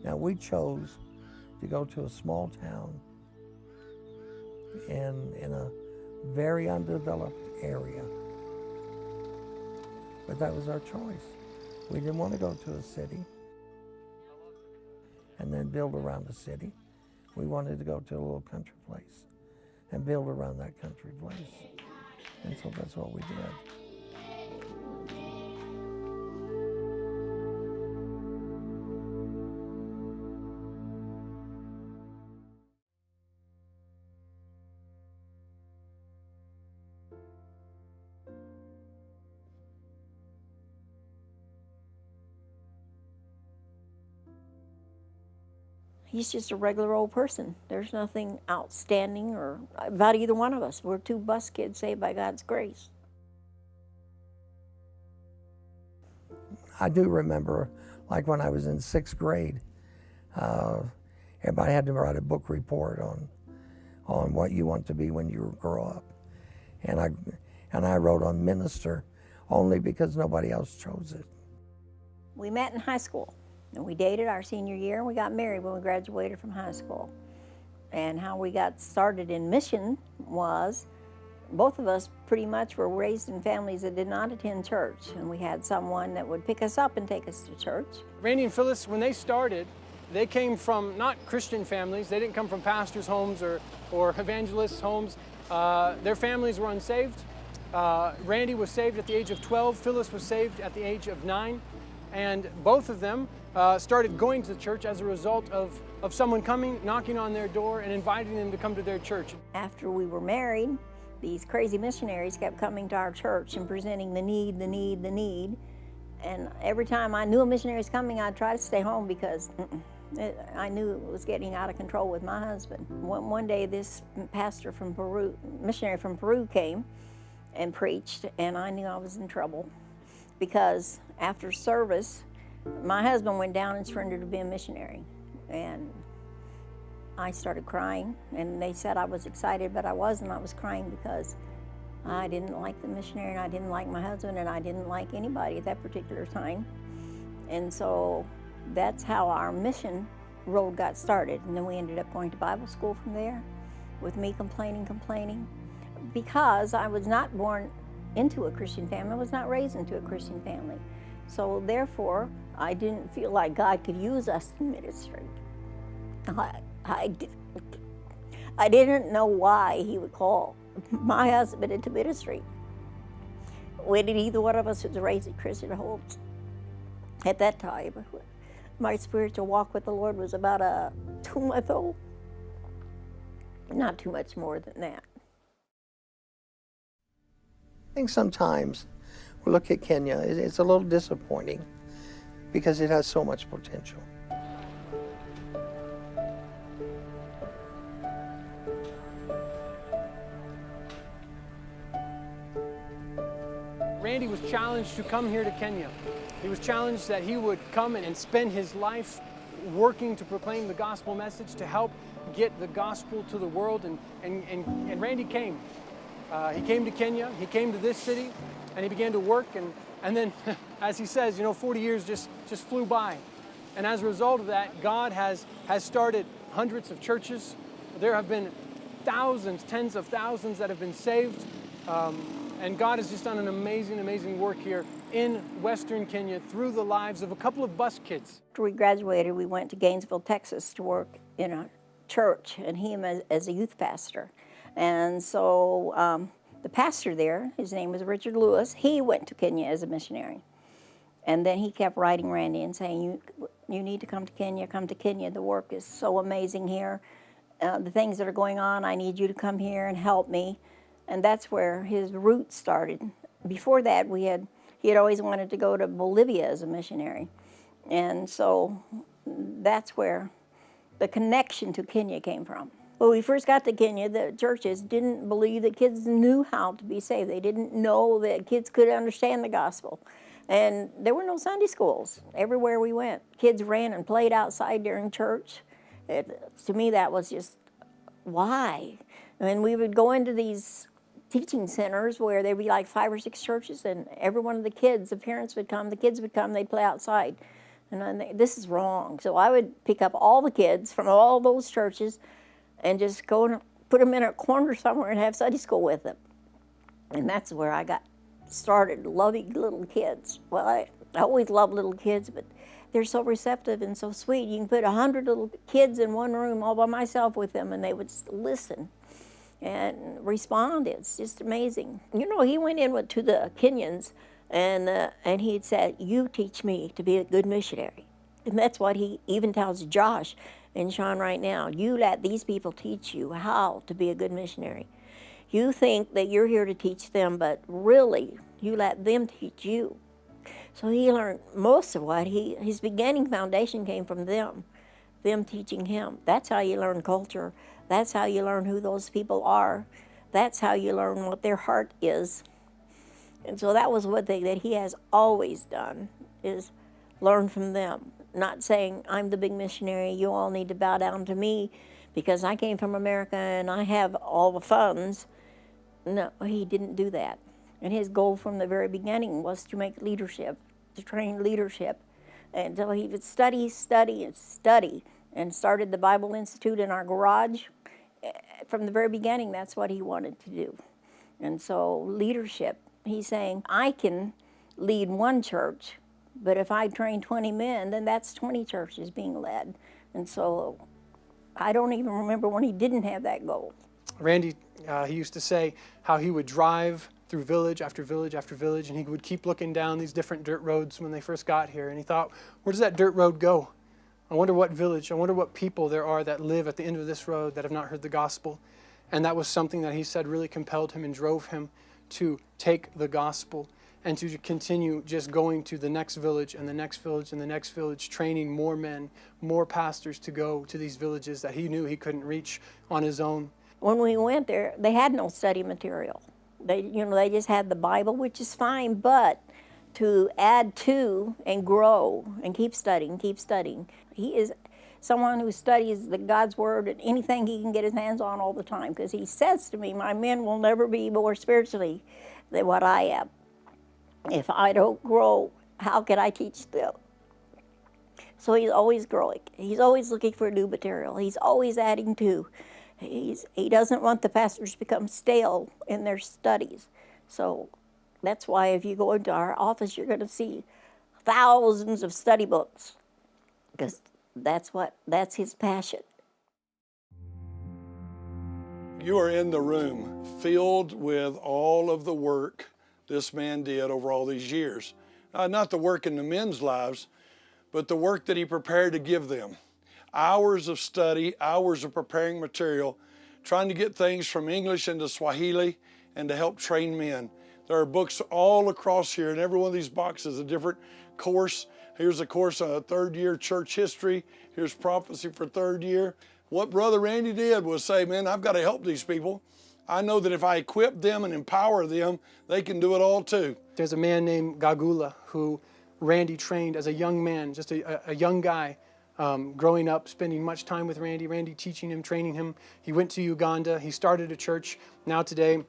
Now, we chose to go to a small town in a very undeveloped area. But that was our choice. We didn't want to go to a city and then build around the city. We wanted to go to a little country place and build around that country place. And so that's what we did. He's just a regular old person. There's nothing outstanding or about either one of us. We're two bus kids saved by God's grace. I do remember, like when I was in 6th grade, everybody had to write a book report on what you want to be when you grow up. And I wrote on minister only because nobody else chose it. We met in high school. And we dated our senior year, and we got married when we graduated from high school. And how we got started in mission was, both of us pretty much were raised in families that did not attend church. And we had someone that would pick us up and take us to church. Randy and Phyllis, when they started, they came from not Christian families. They didn't come from pastors' homes or evangelists' homes. Their families were unsaved. Randy was saved at the age of 12. Phyllis was saved at the age of 9. And both of them started going to the church as a result of someone coming, knocking on their door and inviting them to come to their church. After we were married, these crazy missionaries kept coming to our church and presenting the need, the need, the need. And every time I knew a missionary was coming, I'd try to stay home because I knew it was getting out of control with my husband. One day this pastor from Peru, missionary from Peru came and preached, and I knew I was in trouble because after service, my husband went down and surrendered to be a missionary. And I started crying, and they said I was excited, but I wasn't. I was crying because I didn't like the missionary, and I didn't like my husband, and I didn't like anybody at that particular time. And so that's how our mission road got started. And then we ended up going to Bible school from there, with me complaining. Because I was not born into a Christian family, I was not raised into a Christian family. So therefore, I didn't feel like God could use us in ministry. I didn't know why he would call my husband into ministry when neither one of us was raised in Christian homes. At that time, my spiritual walk with the Lord was about a 2-month-old, not too much more than that. I think sometimes we look at Kenya, it's a little disappointing because it has so much potential. Randy was challenged to come here to Kenya. He was challenged that he would come and spend his life working to proclaim the gospel message, to help get the gospel to the world, and Randy came. He came to Kenya, he came to this city, and he began to work, and then, as he says, 40 years just flew by. And as a result of that, God has started hundreds of churches. There have been thousands, tens of thousands that have been saved. And God has just done an amazing work here in Western Kenya through the lives of a couple of bus kids. After we graduated, we went to Gainesville, Texas to work in a church, and him as a youth pastor. And so the pastor there, his name was Richard Lewis, he went to Kenya as a missionary. And then he kept writing Randy and saying, you need to come to Kenya, the work is so amazing here. The things that are going on, I need you to come here and help me. And that's where his roots started. Before that, he had always wanted to go to Bolivia as a missionary. And so that's where the connection to Kenya came from. When we first got to Kenya, the churches didn't believe that kids knew how to be saved. They didn't know that kids could understand the gospel. And there were no Sunday schools everywhere we went. Kids ran and played outside during church. To me, that was just, why? And we would go into these teaching centers where there'd be like 5 or 6 churches, and every one of the kids, the parents would come, the kids would come, they'd play outside. And I think, this is wrong. So I would pick up all the kids from all those churches and just go and put them in a corner somewhere and have Sunday school with them. And that's where I got started loving little kids. Well, I always loved little kids, but they're so receptive and so sweet. You can put 100 little kids in one room all by myself with them, and they would listen and respond. It's just amazing. You know, he went in to the Kenyans, and he said, "You teach me to be a good missionary." And that's what he even tells Josh and Sean right now. You let these people teach you how to be a good missionary. You think that you're here to teach them, but really, you let them teach you. So he learned most of what his beginning foundation came from them teaching him. That's how you learn culture. That's how you learn who those people are. That's how you learn what their heart is. And so that was one thing that he has always done, is learn from them. Not saying, I'm the big missionary, you all need to bow down to me because I came from America and I have all the funds. No, he didn't do that. And his goal from the very beginning was to make leadership, to train leadership. And so he would study, and started the Bible Institute in our garage. From the very beginning, that's what he wanted to do. And so leadership, he's saying, I can lead one church, but if I train 20 men, then that's 20 churches being led. And so I don't even remember when he didn't have that goal. Randy, he used to say how he would drive through village after village after village, and he would keep looking down these different dirt roads when they first got here, and he thought, where does that dirt road go? I wonder what village, I wonder what people there are that live at the end of this road that have not heard the gospel. And that was something that he said really compelled him and drove him to take the gospel and to continue just going to the next village and the next village and the next village, training more men, more pastors to go to these villages that he knew he couldn't reach on his own. When we went there, they had no study material. They just had the Bible, which is fine, but to add to and grow and keep studying. He is someone who studies God's Word and anything he can get his hands on all the time, because he says to me, my men will never be more spiritually than what I am. If I don't grow, how can I teach them? So he's always growing. He's always looking for new material. He's always adding to. He doesn't want the pastors to become stale in their studies. So that's why if you go into our office, you're going to see thousands of study books, because that's his passion. You are in the room filled with all of the work this man did over all these years. Not the work in the men's lives, but the work that he prepared to give them. Hours of study, hours of preparing material, trying to get things from English into Swahili and to help train men. There are books all across here, and every one of these boxes a different course. Here's a course on third year church history. Here's prophecy for third year. What Brother Randy did was say, man, I've got to help these people. I know that if I equip them and empower them, they can do it all too. There's a man named Gagula who Randy trained as a young man, just a young guy, growing up, spending much time with Randy teaching him, training him. He went to Uganda. He started a church. Now today,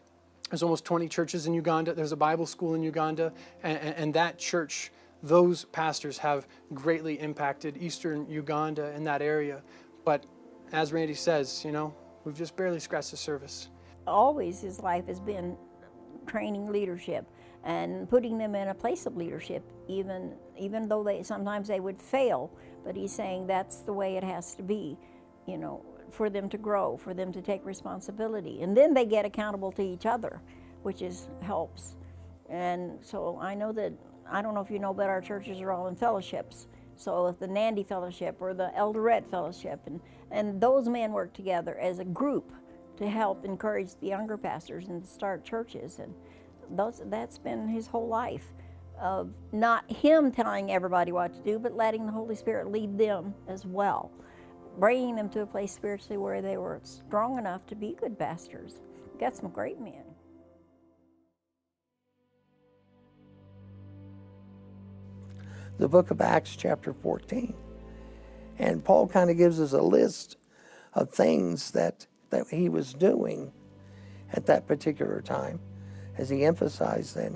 there's almost 20 churches in Uganda. There's a Bible school in Uganda. And that church, those pastors have greatly impacted Eastern Uganda in that area. But as Randy says, we've just barely scratched the surface. Always his life has been training leadership and putting them in a place of leadership, even though sometimes they would fail. But he's saying that's the way it has to be, for them to grow, for them to take responsibility. And then they get accountable to each other, which helps. And so I know that, I don't know if you know, but our churches are all in fellowships. So if the Nandi Fellowship or the Eldoret Fellowship, and those men work together as a group to help encourage the younger pastors and to start churches. And that's been his whole life, of not him telling everybody what to do, but letting the Holy Spirit lead them as well, bringing them to a place spiritually where they were strong enough to be good pastors. Got some great men. The book of Acts, chapter 14. And Paul kind of gives us a list of things that he was doing at that particular time, as he emphasized then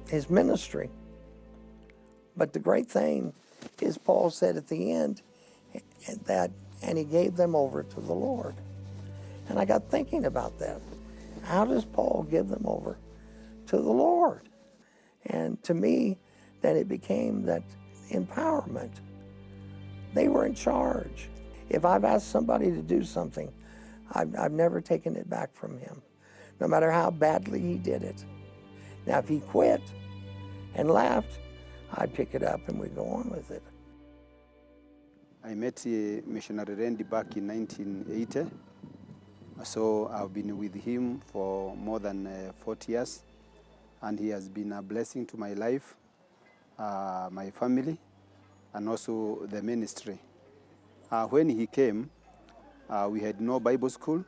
his ministry. But the great thing is Paul said at the end that, and he gave them over to the Lord. And I got thinking about that. How does Paul give them over to the Lord? And to me, then it became that empowerment. They were in charge. If I've asked somebody to do something, I've never taken it back from him, no matter how badly he did it. Now, if he quit and left, I'd pick it up and we'd go on with it. I met Missionary Randy back in 1980. So I've been with him for more than 40 years, and he has been a blessing to my life, my family, and also the ministry. When he came, we had no Bible school,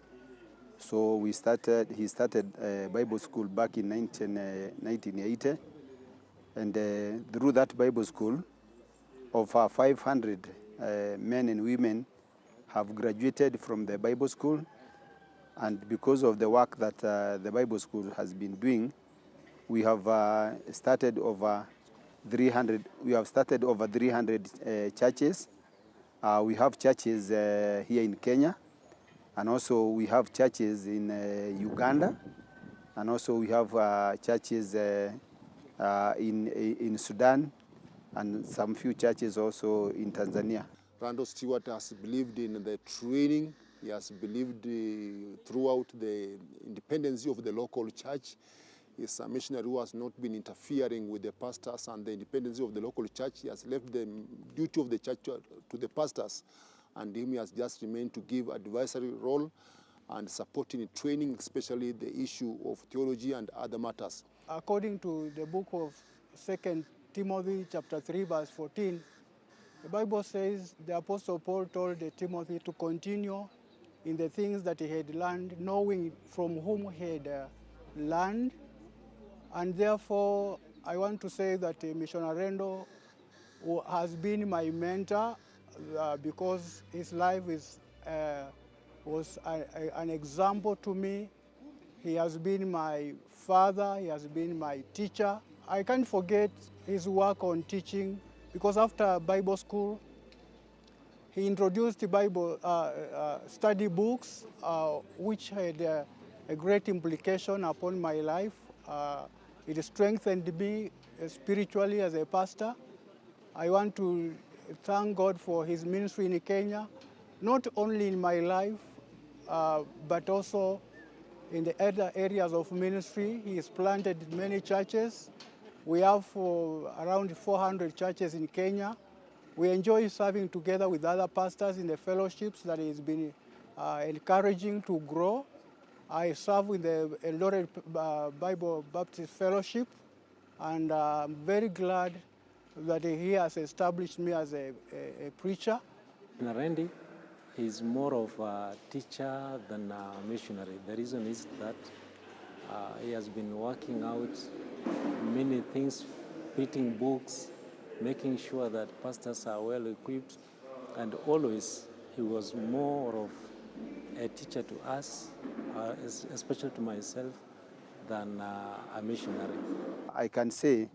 so he started Bible school back in 1980, and through that Bible school, over 500 men and women have graduated from the Bible school. And because of the work that the Bible school has been doing, we have started over 300. We have started over 300 churches. We have churches here in Kenya, and also we have churches in Uganda, and also we have churches in Sudan, and some few churches also in Tanzania. Randall Stewart has believed in the training. He has believed throughout the independence of the local church. He's a missionary who has not been interfering with the pastors and the independence of the local church. He has left the duty of the church to the pastors, and he has just remained to give advisory role and supporting training, especially the issue of theology and other matters. According to the book of 2 Timothy chapter 3 verse 14, the Bible says the Apostle Paul told Timothy to continue in the things that he had learned, knowing from whom he had learned. And therefore, I want to say that Missionary Rendo has been my mentor because his life was an example to me. He has been my father, he has been my teacher. I can't forget his work on teaching, because after Bible school, he introduced the Bible study books, which had a great implication upon my life. It strengthened me spiritually as a pastor. I want to thank God for his ministry in Kenya, not only in my life, but also in the other areas of ministry. He has planted many churches. We have around 400 churches in Kenya. We enjoy serving together with other pastors in the fellowships that has been encouraging to grow. I serve with the Eldoret Bible Baptist Fellowship, and I'm very glad that he has established me as a preacher. Randy is more of a teacher than a missionary. The reason is that he has been working out many things, printing books, making sure that pastors are well equipped, and always he was more of a teacher to us, especially to myself, than a missionary. I can say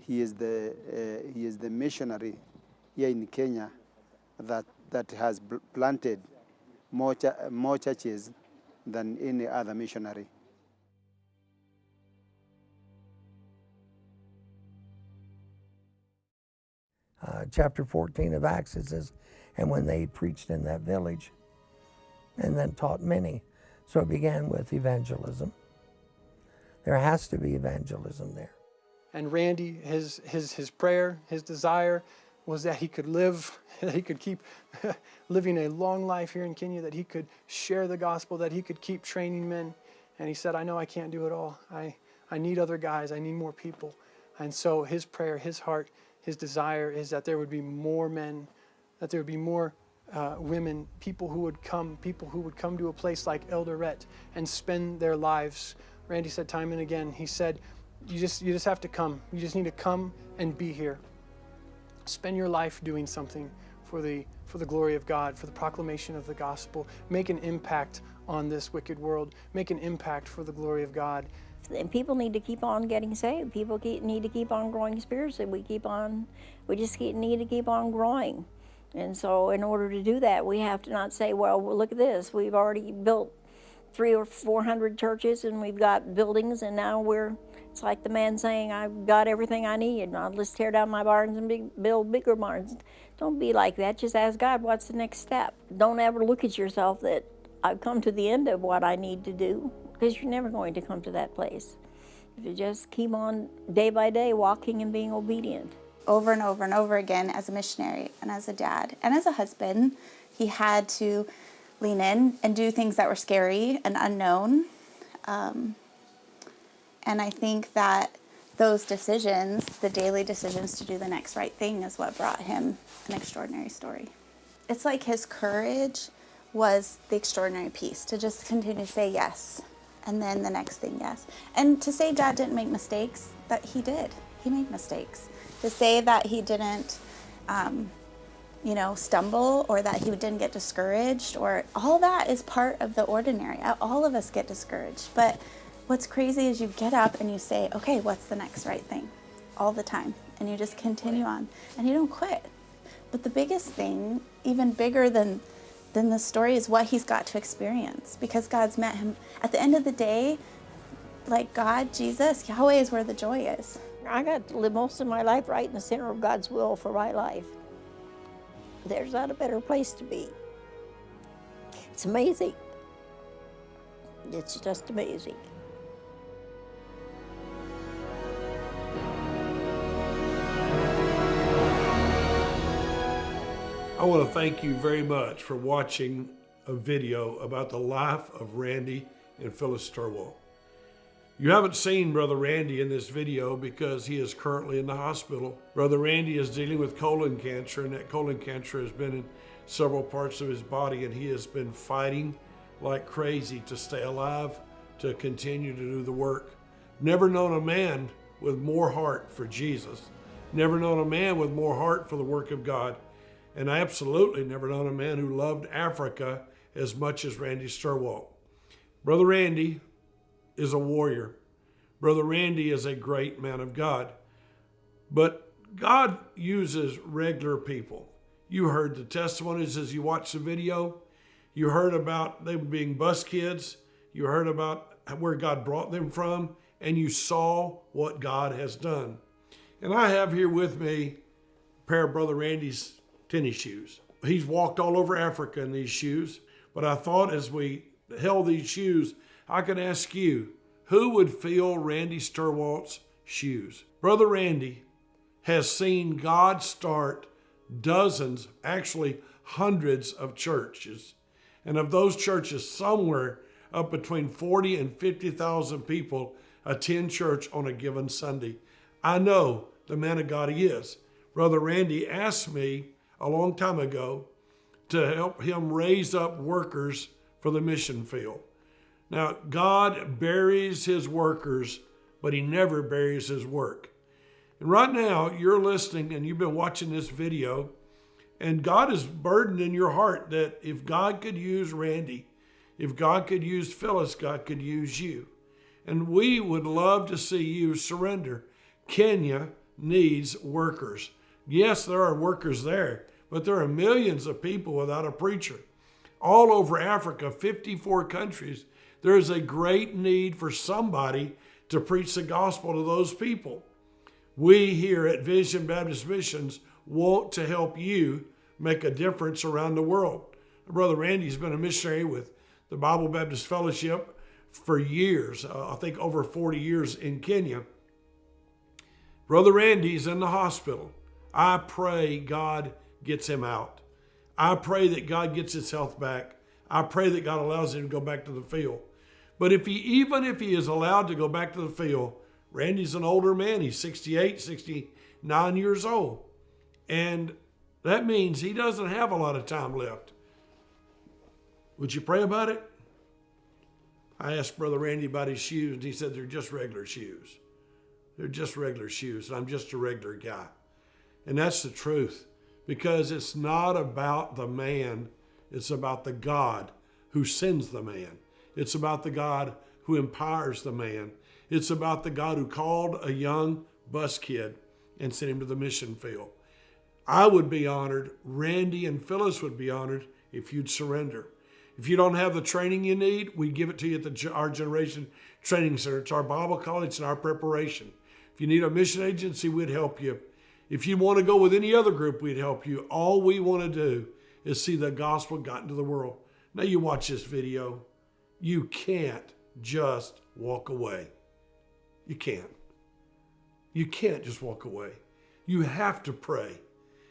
he is the missionary here in Kenya that has planted more churches than any other missionary. Chapter 14 of Acts, it says, and when they preached in that village, and then taught many. So it began with evangelism. There has to be evangelism there. And Randy, his prayer, his desire was that he could live, that he could keep living a long life here in Kenya, that he could share the gospel, that he could keep training men. And he said, I know I can't do it all. I need other guys. I need more people. And so his prayer, his heart, his desire is that there would be more men, that there would be more women, people who would come to a place like Eldoret and spend their lives. Randy said time and again, he said, you just have to come. You just need to come and be here. Spend your life doing something for the glory of God, for the proclamation of the gospel. Make an impact on this wicked world, make an impact for the glory of God. And people need to keep on getting saved. People need to keep on growing spiritually. We just need to keep on growing. And so in order to do that, we have to not say, well, look at this. We've already built 300 or 400 churches, and we've got buildings, and now it's like the man saying, I've got everything I need. Now let's tear down my barns and build bigger barns. Don't be like that. Just ask God, what's the next step? Don't ever look at yourself that I've come to the end of what I need to do, because you're never going to come to that place. If you just keep on day by day walking and being obedient. Over and over and over again, as a missionary and as a dad and as a husband, he had to lean in and do things that were scary and unknown. And I think that those decisions, the daily decisions to do the next right thing, is what brought him an extraordinary story. It's like his courage was the extraordinary piece, to just continue to say yes, and then the next thing yes. And to say Dad didn't make mistakes, that he did. He made mistakes. To say that he didn't, stumble, or that he didn't get discouraged, or all that is part of the ordinary. All of us get discouraged. But what's crazy is you get up and you say, okay, what's the next right thing? All the time. And you just continue on. And you don't quit. But the biggest thing, even bigger than the story, is what he's got to experience. Because God's met him. At the end of the day, like God, Jesus, Yahweh is where the joy is. I got to live most of my life right in the center of God's will for my life. There's not a better place to be. It's amazing. It's just amazing. I want to thank you very much for watching a video about the life of Randy and Phyllis Stirewalt. You haven't seen Brother Randy in this video because he is currently in the hospital. Brother Randy is dealing with colon cancer, and that colon cancer has been in several parts of his body, and he has been fighting like crazy to stay alive, to continue to do the work. Never known a man with more heart for Jesus. Never known a man with more heart for the work of God. And I absolutely never known a man who loved Africa as much as Randy Stirewalt. Brother Randy is a warrior. Brother Randy is a great man of God. But God uses regular people. You heard the testimonies as you watched the video. You heard about them being bus kids. You heard about where God brought them from, and you saw what God has done. And I have here with me a pair of Brother Randy's tennis shoes. He's walked all over Africa in these shoes, but I thought as we held these shoes, I could ask you, who would fill Randy Stirewalt's shoes? Brother Randy has seen God start dozens, actually hundreds of churches. And of those churches, somewhere up between 40 and 50,000 people attend church on a given Sunday. I know the man of God he is. Brother Randy asked me a long time ago to help him raise up workers for the mission field. Now, God buries his workers, but he never buries his work. And right now, you're listening and you've been watching this video, and God is burdened in your heart that if God could use Randy, if God could use Phyllis, God could use you. And we would love to see you surrender. Kenya needs workers. Yes, there are workers there, but there are millions of people without a preacher. All over Africa, 54 countries, there is a great need for somebody to preach the gospel to those people. We here at Vision Baptist Missions want to help you make a difference around the world. Brother Randy's been a missionary with the Bible Baptist Fellowship for years, I think over 40 years in Kenya. Brother Randy's in the hospital. I pray God gets him out. I pray that God gets his health back. I pray that God allows him to go back to the field. But even if he is allowed to go back to the field, Randy's an older man. He's 68, 69 years old. And that means he doesn't have a lot of time left. Would you pray about it? I asked Brother Randy about his shoes, and he said they're just regular shoes. They're just regular shoes, and I'm just a regular guy. And that's the truth, because it's not about the man, it's about the God who sends the man. It's about the God who empowers the man. It's about the God who called a young bus kid and sent him to the mission field. I would be honored, Randy and Phyllis would be honored if you'd surrender. If you don't have the training you need, we give it to you at our Generation Training Center. It's our Bible college and our preparation. If you need a mission agency, we'd help you. If you want to go with any other group, we'd help you. All we want to do is see the gospel got into the world. Now you watch this video. You can't just walk away. You can't. You can't just walk away. You have to pray.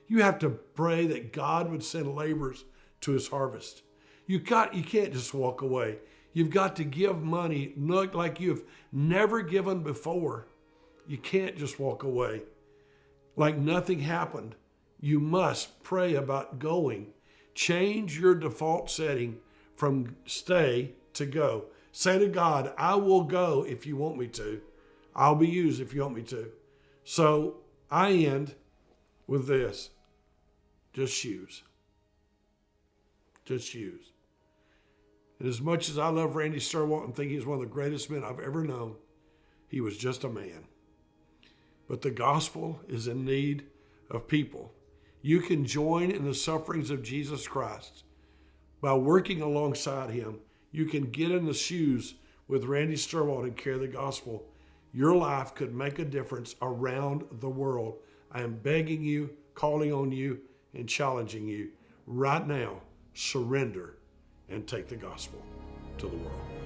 You have to pray that God would send laborers to his harvest. You can't just walk away. You've got to give money like you've never given before. You can't just walk away like nothing happened. You must pray about going. Change your default setting from stay to go. Say to God, I will go if you want me to. I'll be used if you want me to. So I end with this. Just shoes. Just shoes. And as much as I love Randy Stirewalt and think he's one of the greatest men I've ever known, he was just a man. But the gospel is in need of people. You can join in the sufferings of Jesus Christ by working alongside him. You can get in the shoes with Randy Stirewalt and carry the gospel. Your life could make a difference around the world. I am begging you, calling on you, and challenging you right now. Surrender and take the gospel to the world.